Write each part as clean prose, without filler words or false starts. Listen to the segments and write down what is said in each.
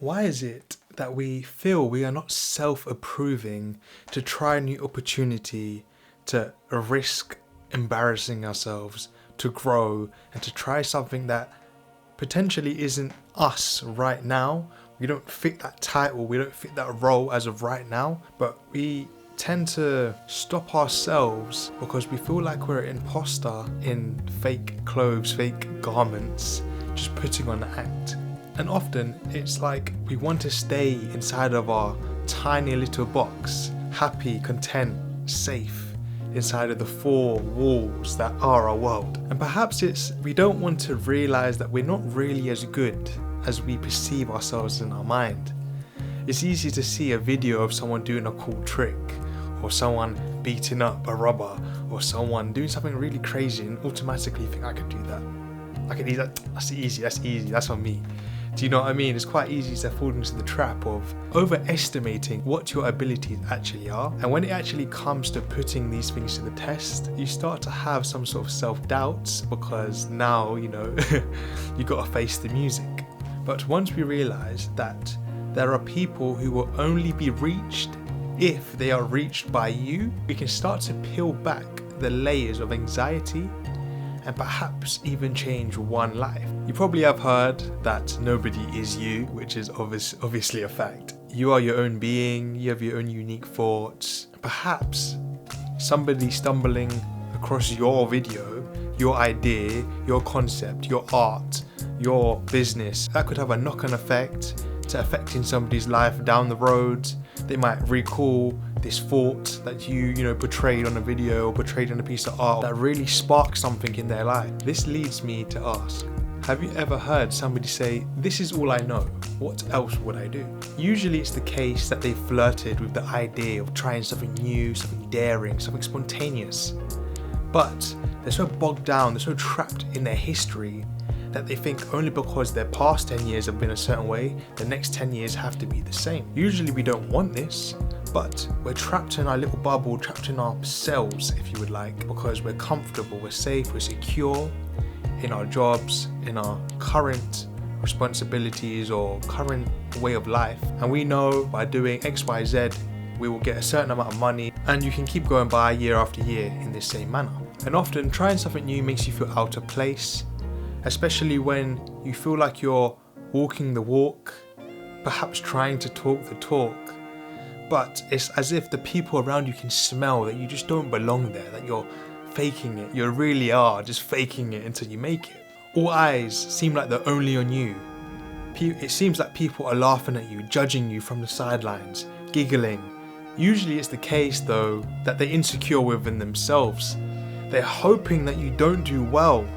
Why is it that we feel we are not self-approving to try a new opportunity, to risk embarrassing ourselves, to grow, and to try something that potentially isn't us right now? We don't fit that title, we don't fit that role as of right now, but we tend to stop ourselves because we feel like we're an imposter in fake clothes, fake garments, just putting on an act. And often it's like we want to stay inside of our tiny little box, happy, content, safe, inside of the four walls that are our world. And perhaps it's we don't want to realize that we're not really as good as we perceive ourselves in our mind. It's easy to see a video of someone doing a cool trick, or someone beating up a robber, or someone doing something really crazy and automatically think, I could do that. I could do that. That's easy, that's on me. Do you know what I mean? It's quite easy to fall into the trap of overestimating what your abilities actually are. And when it actually comes to putting these things to the test, you start to have some sort of self-doubts because now, you got to face the music. But once we realize that there are people who will only be reached if they are reached by you, we can start to peel back the layers of anxiety and perhaps even change one life. You probably have heard that nobody is you, which is obviously a fact. You are your own being, you have your own unique thoughts. Perhaps somebody stumbling across your video, your idea, your concept, your art, your business, that could have a knock-on effect to affecting somebody's life down the road. They might recall this thought that you portrayed on a video or portrayed on a piece of art that really sparked something in their life. This leads me to ask, have you ever heard somebody say, this is all I know, what else would I do? Usually it's the case that they flirted with the idea of trying something new, something daring, something spontaneous. But they're so bogged down, they're so trapped in their history that they think only because their past 10 years have been a certain way, the next 10 years have to be the same. Usually we don't want this, but we're trapped in our little bubble, trapped in ourselves, if you would like, because we're comfortable, we're safe, we're secure in our jobs, in our current responsibilities or current way of life. And we know by doing X, Y, Z, we will get a certain amount of money, and you can keep going by year after year in this same manner. And often trying something new makes you feel out of place, especially when you feel like you're walking the walk, perhaps trying to talk the talk, but it's as if the people around you can smell that you just don't belong there, that you're faking it. You really are just faking it until you make it. All eyes seem like they're only on you. It seems like people are laughing at you, judging you from the sidelines, giggling. Usually it's the case though that they're insecure within themselves. They're hoping that you don't do well,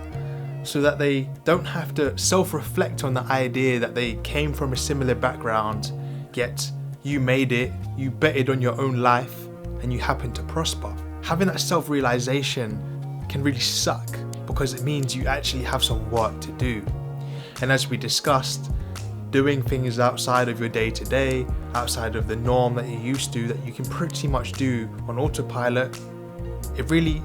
so that they don't have to self-reflect on the idea that they came from a similar background, yet you made it, you betted on your own life, and you happen to prosper. Having that self-realization can really suck because it means you actually have some work to do. And as we discussed, doing things outside of your day-to-day, outside of the norm that you're used to, that you can pretty much do on autopilot, it really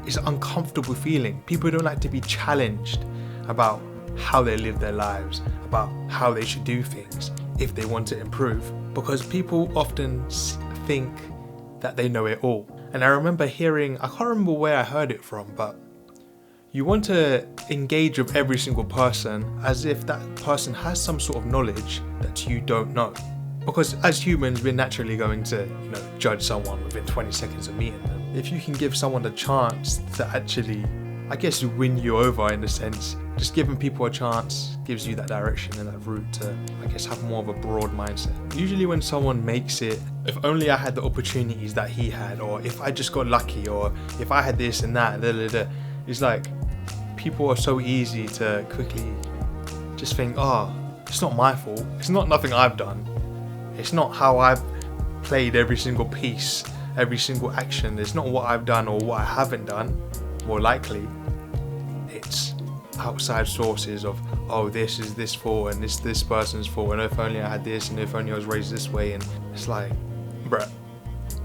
is an uncomfortable feeling. People don't like to be challenged about how they live their lives, about how they should do things if they want to improve, because people often think that they know it all. And I remember hearing, I can't remember where I heard it from, but you want to engage with every single person as if that person has some sort of knowledge that you don't know. Because as humans, we're naturally going to, judge someone within 20 seconds of meeting them. If you can give someone a chance to actually, I guess, win you over in a sense, just giving people a chance gives you that direction and that route to, I guess, have more of a broad mindset. Usually when someone makes it, if only I had the opportunities that he had, or if I just got lucky, or if I had this and that, it's like, people are so easy to quickly just think, it's not my fault. It's not nothing I've done. It's not how I've played every single piece, every single action. It's not what I've done or what I haven't done, more likely. It's outside sources of, this is this fault and this person's fault, and if only I had this, and if only I was raised this way. And it's like, bruh,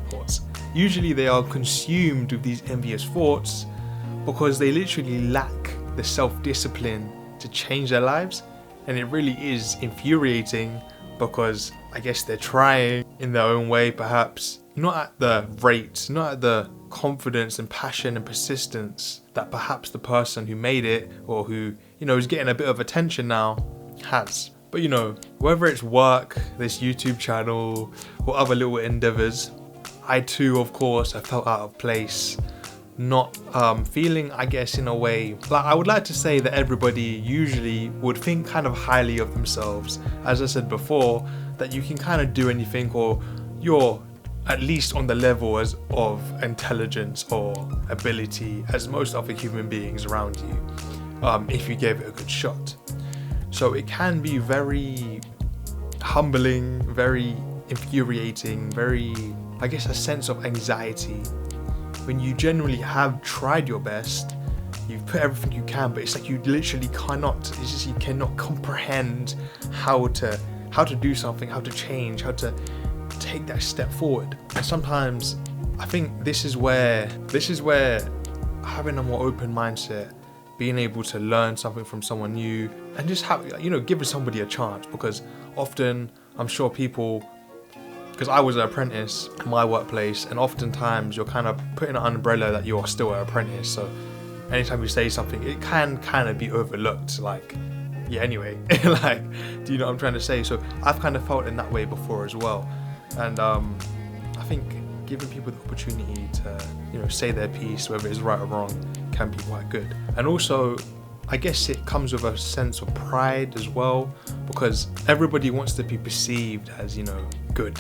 thoughts. Usually they are consumed with these envious thoughts because they literally lack the self-discipline to change their lives. And it really is infuriating because I guess they're trying in their own way, perhaps not at the rate, not at the confidence and passion and persistence that perhaps the person who made it, or who, you know, is getting a bit of attention now, has. But you know, whether it's work, this YouTube channel, or other little endeavors, I too, of course, have felt out of place, not feeling, I guess, in a way, like I would like to say that everybody usually would think kind of highly of themselves. As I said before, that you can kind of do anything, or you're at least on the level of intelligence or ability as most other human beings around you, if you gave it a good shot. So it can be very humbling, very infuriating, very, I guess, a sense of anxiety when you genuinely have tried your best, you've put everything you can, but it's like you literally cannot, it's just you cannot comprehend how to do something, how to change, how to take that step forward. And sometimes I think this is where having a more open mindset, being able to learn something from someone new, and just have, you know, giving somebody a chance, because often I'm sure people, because I was an apprentice in my workplace, and oftentimes you're kind of put in an umbrella that you're still an apprentice, so anytime you say something, it can kind of be overlooked, like, yeah, anyway, like, do you know what I'm trying to say? So I've kind of felt in that way before as well, and I think giving people the opportunity to, you know, say their piece, whether it's right or wrong, can be quite good. And also, I guess it comes with a sense of pride as well, because everybody wants to be perceived as, you know, good,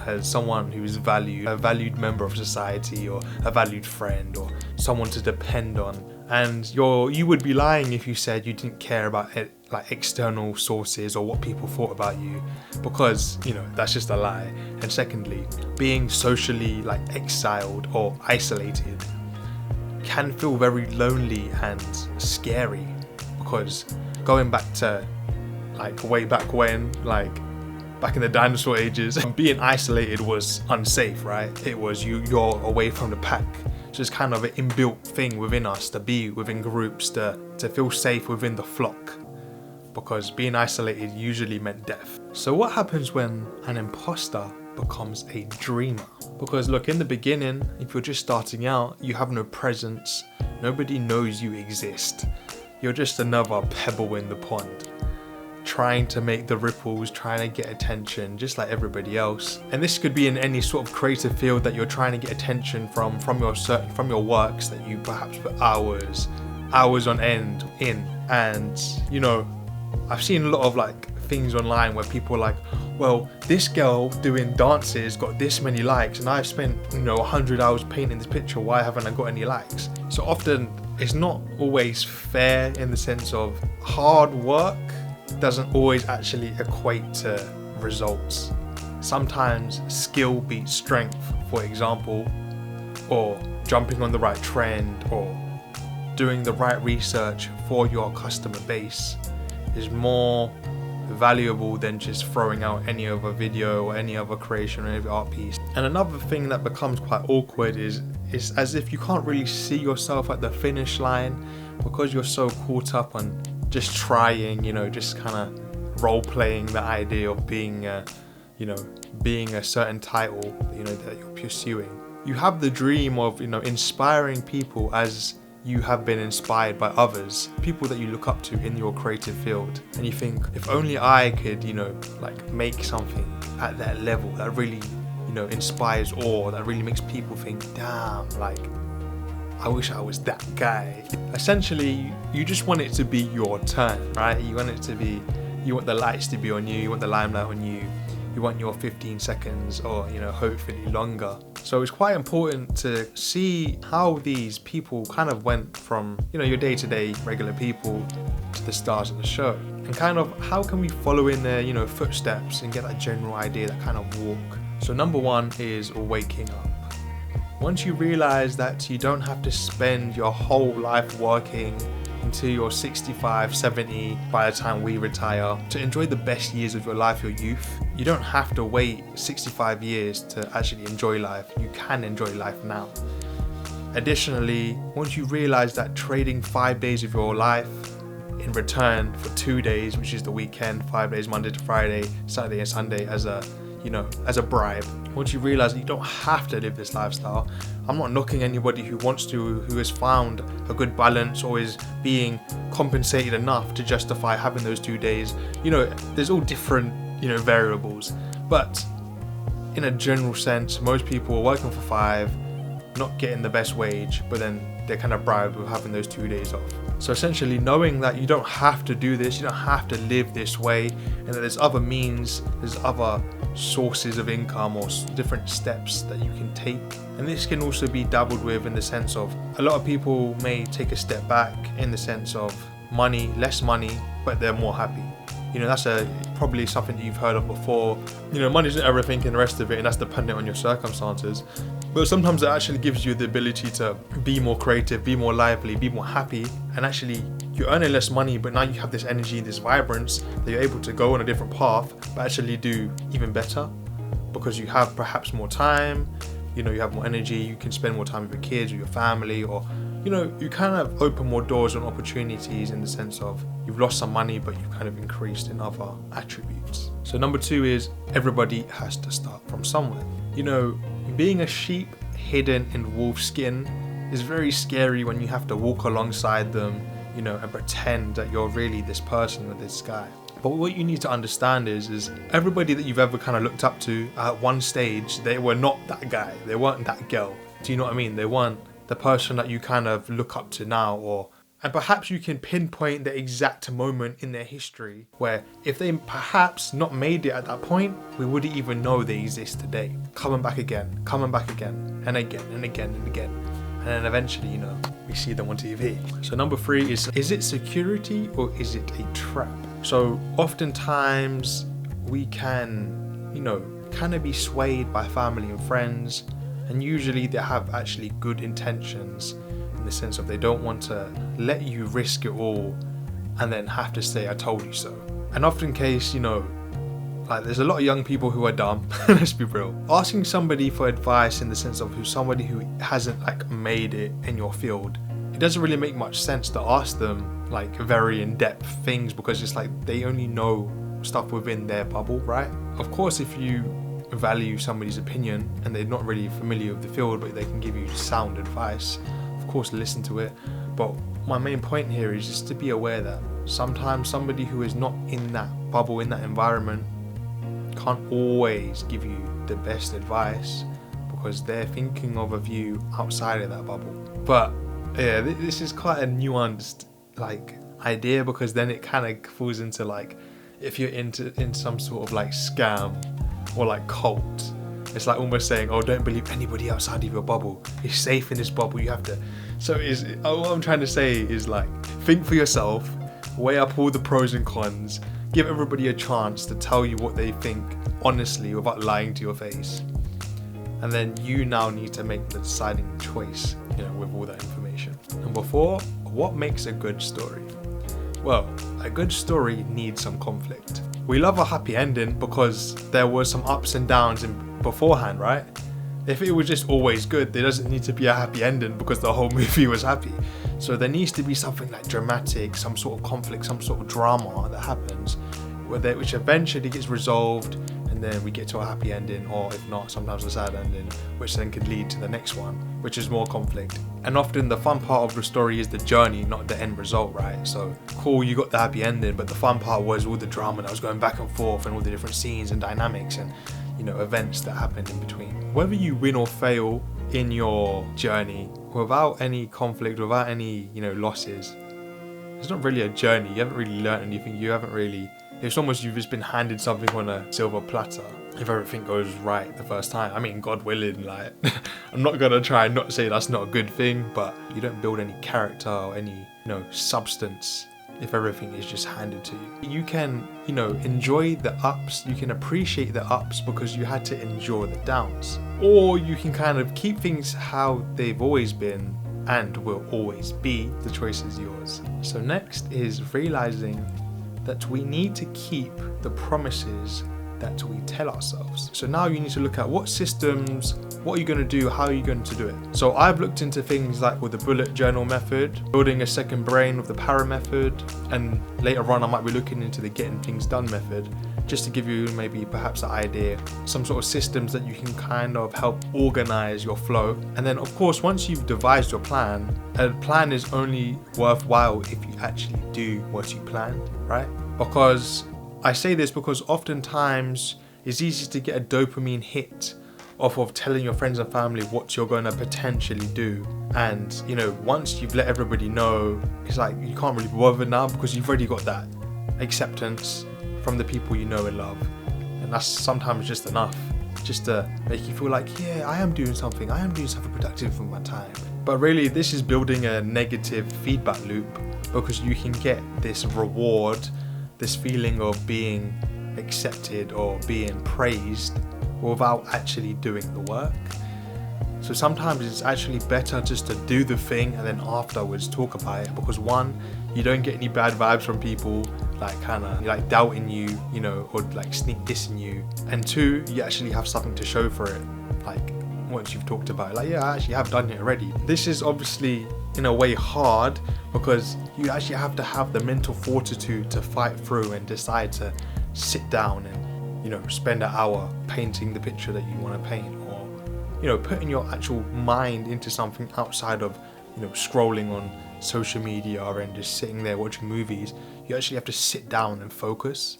as someone who's valued, a valued member of society, or a valued friend, or someone to depend on. And you would be lying if you said you didn't care about it, like external sources or what people thought about you, because, you know, that's just a lie. And secondly, being socially like exiled or isolated can feel very lonely and scary, because going back to like way back when, like back in the dinosaur ages, being isolated was unsafe, right? It was you're away from the pack. So it's kind of an inbuilt thing within us to be within groups, to feel safe within the flock, because being isolated usually meant death. So what happens when an imposter becomes a dreamer? Because look, in the beginning, if you're just starting out, you have no presence, nobody knows you exist. You're just another pebble in the pond, trying to make the ripples, trying to get attention, just like everybody else. And this could be in any sort of creative field that you're trying to get attention from your works that you perhaps put hours on end in. And you know, I've seen a lot of like things online where people are like, well, this girl doing dances got this many likes, and I've spent, you know, 100 hours painting this picture, why haven't I got any likes? So often it's not always fair, in the sense of hard work doesn't always actually equate to results. Sometimes skill beats strength, for example, or jumping on the right trend, or doing the right research for your customer base is more valuable than just throwing out any other video or any other creation or any art piece. And another thing that becomes quite awkward is as if you can't really see yourself at the finish line, because you're so caught up on just trying, you know, just kind of role playing the idea of being a certain title, you know, that you're pursuing. You have the dream of, you know, inspiring people as you have been inspired by others, people that you look up to in your creative field, and you think, if only I could, you know, like make something at that level that really, you know, inspires awe, that really makes people think, damn, like, I wish I was that guy. Essentially, you just want it to be your turn, right? You want the lights to be on you, you want the limelight on you, you want your 15 seconds, or, you know, hopefully longer. So it's quite important to see how these people kind of went from, you know, your day-to-day regular people to the stars of the show, and kind of how can we follow in their, you know, footsteps and get that general idea, that kind of walk. So number one is waking up. Once you realize that you don't have to spend your whole life working until you're 65, 70 by the time we retire to enjoy the best years of your life, your youth, you don't have to wait 65 years to actually enjoy life. You can enjoy life now. Additionally, once you realize that trading 5 days of your life in return for 2 days, which is the weekend, 5 days, Monday to Friday, Saturday and Sunday, as a bribe. Once you realize that you don't have to live this lifestyle, I'm not knocking anybody who wants to, who has found a good balance or is being compensated enough to justify having those 2 days. There's all different, variables. But in a general sense, most people are working for 5, not getting the best wage, but then they're kind of bribed with having those 2 days off. So essentially, knowing that you don't have to do this, you don't have to live this way, and that there's other means, there's other sources of income or different steps that you can take. And this can also be dabbled with in the sense of, a lot of people may take a step back in the sense of money, less money, but they're more happy. That's probably something that you've heard of before. Money isn't everything and the rest of it, and that's dependent on your circumstances. But sometimes it actually gives you the ability to be more creative, be more lively, be more happy, and actually you're earning less money, but now you have this energy, this vibrance that you're able to go on a different path, but actually do even better because you have perhaps more time, you have more energy, you can spend more time with your kids or your family, or you kind of open more doors and opportunities in the sense of you've lost some money, but you've kind of increased in other attributes. So number 2 is everybody has to start from somewhere. Being a sheep hidden in wolf skin is very scary when you have to walk alongside them, and pretend that you're really this person or this guy. But what you need to understand is everybody that you've ever kind of looked up to at one stage, they were not that guy. They weren't that girl. Do you know what I mean? They weren't the person that you kind of look up to now, and perhaps you can pinpoint the exact moment in their history where if they perhaps not made it at that point, we wouldn't even know they exist today. Coming back again, and again, and again, and again. And then eventually, we see them on TV. So number 3 is it security or is it a trap? So oftentimes we can, kind of be swayed by family and friends, and usually they have actually good intentions in the sense of they don't want to let you risk it all and then have to say, I told you so. And often case, there's a lot of young people who are dumb, let's be real. Asking somebody for advice in the sense of somebody who hasn't made it in your field, it doesn't really make much sense to ask them very in-depth things, because it's they only know stuff within their bubble, right? Of course, if you value somebody's opinion and they're not really familiar with the field, but they can give you sound advice, of course listen to it. But my main point here is just to be aware that sometimes somebody who is not in that bubble, in that environment, can't always give you the best advice because they're thinking of a view outside of that bubble. But yeah, this is quite a nuanced idea, because then it kind of falls into if you're in some sort of scam or cult, it's almost saying, oh, don't believe anybody outside of your bubble, it's safe in this bubble, you have to. So what I'm trying to say is think for yourself, weigh up all the pros and cons, give everybody a chance to tell you what they think honestly without lying to your face, and then you now need to make the deciding choice with all that information. Number 4, what makes a good story? Well, a good story needs some conflict. We love a happy ending because there was some ups and downs beforehand, right? If it was just always good, there doesn't need to be a happy ending because the whole movie was happy. So there needs to be something dramatic, some sort of conflict, some sort of drama that happens, which eventually gets resolved, and then we get to a happy ending, or if not, sometimes a sad ending, which then could lead to the next one, which is more conflict. And often the fun part of the story is the journey, not the end result, right? So cool, you got the happy ending, but the fun part was all the drama that was going back and forth and all the different scenes and dynamics and events that happened in between. Whether you win or fail in your journey without any conflict, without any losses, it's not really a journey. You haven't really learned anything. It's almost you've just been handed something on a silver platter. If everything goes right the first time, I mean, God willing, I'm not gonna try and not say that's not a good thing, but you don't build any character or any substance if everything is just handed to you. You can enjoy the ups, you can appreciate the ups because you had to endure the downs, or you can kind of keep things how they've always been and will always be. The choice is yours. So next is realizing that we need to keep the promises that we tell ourselves. So now you need to look at what systems, what are you going to do, how are you going to do it. So I've looked into things like with the bullet journal method, building a second brain with the para method, and later on I might be looking into the getting things done method, just to give you maybe perhaps an idea, some sort of systems that you can kind of help organize your flow. And then of course, once you've devised your plan, a plan is only worthwhile if you actually do what you planned, right? Because I say this because oftentimes it's easy to get a dopamine hit off of telling your friends and family what you're going to potentially do. And you know, once you've let everybody know, it's like you can't really bother now because you've already got that acceptance from the people you know and love. And that's sometimes just enough, just to make you feel like, yeah, I am doing something productive with my time. But really, this is building a negative feedback loop, because you can get this reward, this feeling of being accepted or being praised without actually doing the work. So sometimes it's actually better just to do the thing and then afterwards talk about it, because one, you don't get any bad vibes from people like kind of like doubting you, you know, or like sneak dissing you, and two, you actually have something to show for it, like once you've talked about it, like, yeah, I actually have done it already. This is obviously in a way hard, because you actually have to have the mental fortitude to fight through and decide to sit down and, you know, spend an hour painting the picture that you want to paint, or, you know, putting your actual mind into something outside of, you know, scrolling on social media and just sitting there watching movies. You actually have to sit down and focus.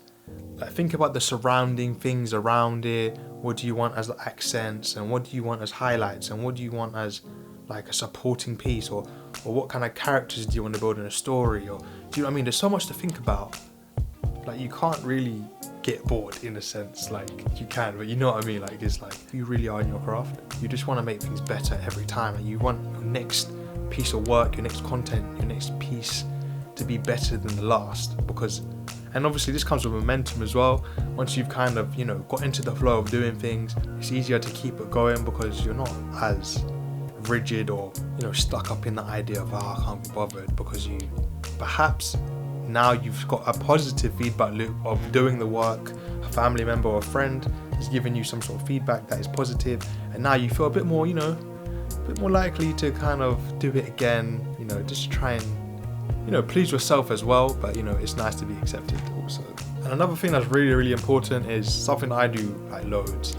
Like, think about the surrounding things around it. What do you want as accents, and what do you want as highlights, and what do you want as like a supporting piece, or what kind of characters do you want to build in a story, or do you know what I mean? There's so much to think about. Like, you can't really get bored in a sense, like you can, but you know what I mean? Like, it's like you really are in your craft. You just want to make things better every time, and you want your next piece of work, your next content, your next piece to be better than the last. Because, and obviously this comes with momentum as well. Once you've kind of, you know, got into the flow of doing things, it's easier to keep it going, because you're not as rigid or, you know, stuck up in the idea of, I can't be bothered, because you perhaps now you've got a positive feedback loop of doing the work. A family member or a friend has given you some sort of feedback that is positive, and now you feel a bit more, you know, a bit more likely to kind of do it again, you know, just try and, you know, please yourself as well. But, you know, it's nice to be accepted also. And another thing that's really, really important is something that I do like loads,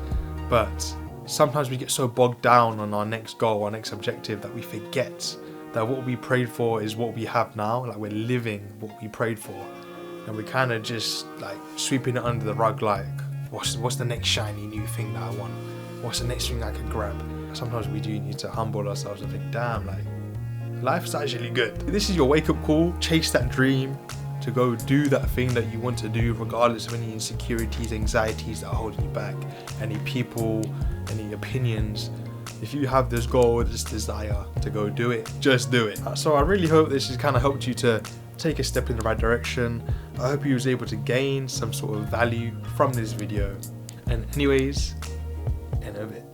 but sometimes we get so bogged down on our next goal, our next objective, that we forget that what we prayed for is what we have now. Like, we're living what we prayed for, and we're kind of just like sweeping it under the rug, like, what's the next shiny new thing that I want? What's the next thing I can grab? Sometimes we do need to humble ourselves and think, damn, like, life's actually good. This is your wake-up call. Chase that dream to go do that thing that you want to do, regardless of any insecurities, anxieties that are holding you back, any people, any opinions. If you have this goal, this desire to go do it, just do it. So I really hope this has kind of helped you to take a step in the right direction. I hope you was able to gain some sort of value from this video. And anyways, end of it.